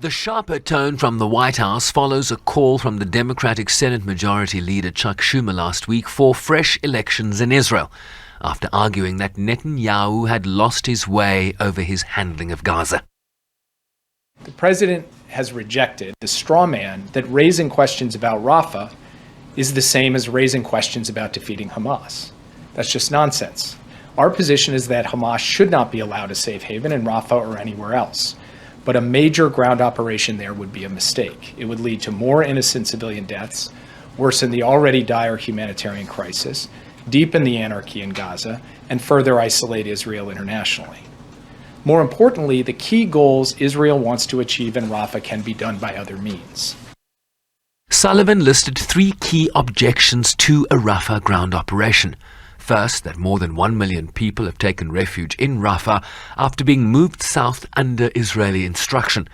The sharper tone from the White House follows a call from the Democratic Senate Majority Leader Chuck Schumer last week for fresh elections in Israel, after arguing that Netanyahu had lost his way over his handling of Gaza. The president has rejected the straw man that raising questions about Rafah is the same as raising questions about defeating Hamas. That's just nonsense. Our position is that Hamas should not be allowed a safe haven in Rafah or anywhere else. But a major ground operation there would be a mistake. It would lead to more innocent civilian deaths, worsen the already dire humanitarian crisis, deepen the anarchy in Gaza, and further isolate Israel internationally. More importantly, the key goals Israel wants to achieve in Rafah can be done by other means. Sullivan listed 3 key objections to a Rafah ground operation. First, that more than 1 million people have taken refuge in Rafah after being moved south under Israeli instruction.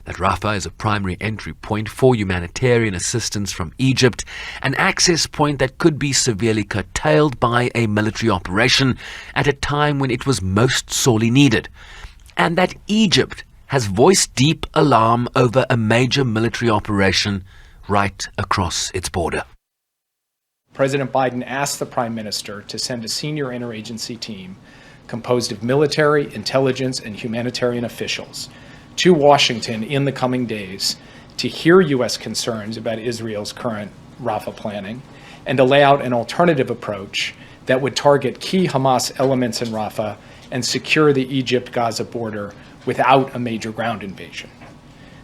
That Rafah is a primary entry point for humanitarian assistance from Egypt, an access point that could be severely curtailed by a military operation at a time when it was most sorely needed. And that Egypt has voiced deep alarm over a major military operation right across its border. President Biden asked the Prime Minister to send a senior interagency team composed of military, intelligence, and humanitarian officials to Washington in the coming days to hear U.S. concerns about Israel's current Rafah planning and to lay out an alternative approach that would target key Hamas elements in Rafah and secure the Egypt-Gaza border without a major ground invasion.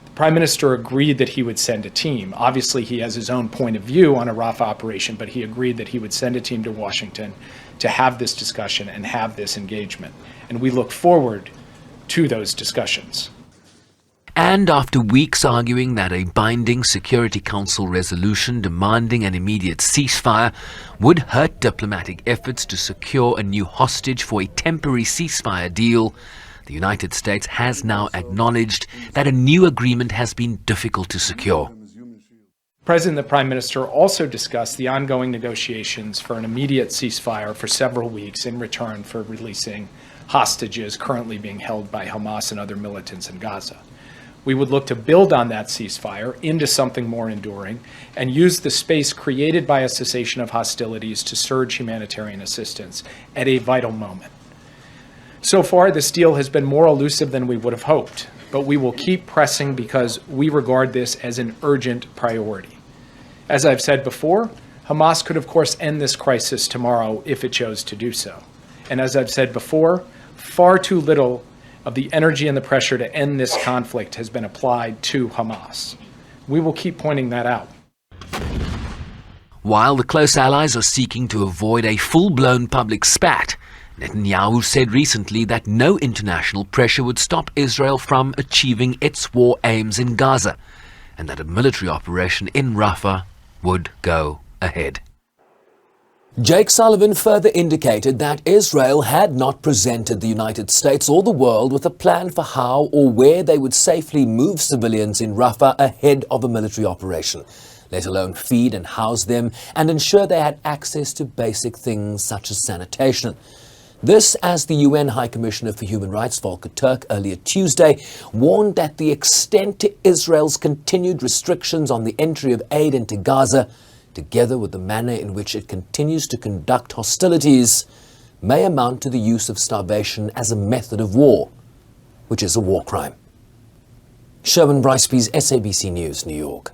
The Prime Minister agreed that he would send a team. Obviously, he has his own point of view on a Rafah operation, but he agreed that he would send a team to Washington to have this discussion and have this engagement. And we look forward to those discussions. And after weeks arguing that a binding Security Council resolution demanding an immediate ceasefire would hurt diplomatic efforts to secure a new hostage for a temporary ceasefire deal, the United States has now acknowledged that a new agreement has been difficult to secure. The President and the Prime Minister also discussed the ongoing negotiations for an immediate ceasefire for several weeks in return for releasing hostages currently being held by Hamas and other militants in Gaza. We would look to build on that ceasefire into something more enduring and use the space created by a cessation of hostilities to surge humanitarian assistance at a vital moment. So far, this deal has been more elusive than we would have hoped, but we will keep pressing because we regard this as an urgent priority. As I've said before, Hamas could of course end this crisis tomorrow if it chose to do so. And as I've said before, far too little of the energy and the pressure to end this conflict has been applied to Hamas. We will keep pointing that out. While the close allies are seeking to avoid a full-blown public spat, Netanyahu said recently that no international pressure would stop Israel from achieving its war aims in Gaza, and that a military operation in Rafah would go ahead. Jake Sullivan further indicated that Israel had not presented the United States or the world with a plan for how or where they would safely move civilians in Rafah ahead of a military operation, let alone feed and house them and ensure they had access to basic things such as sanitation. This as the UN High Commissioner for Human Rights Volker Turk earlier Tuesday warned that the extent to Israel's continued restrictions on the entry of aid into Gaza, together with the manner in which it continues to conduct hostilities, may amount to the use of starvation as a method of war, which is a war crime. Sherwin Bryce-Pease, SABC News, New York.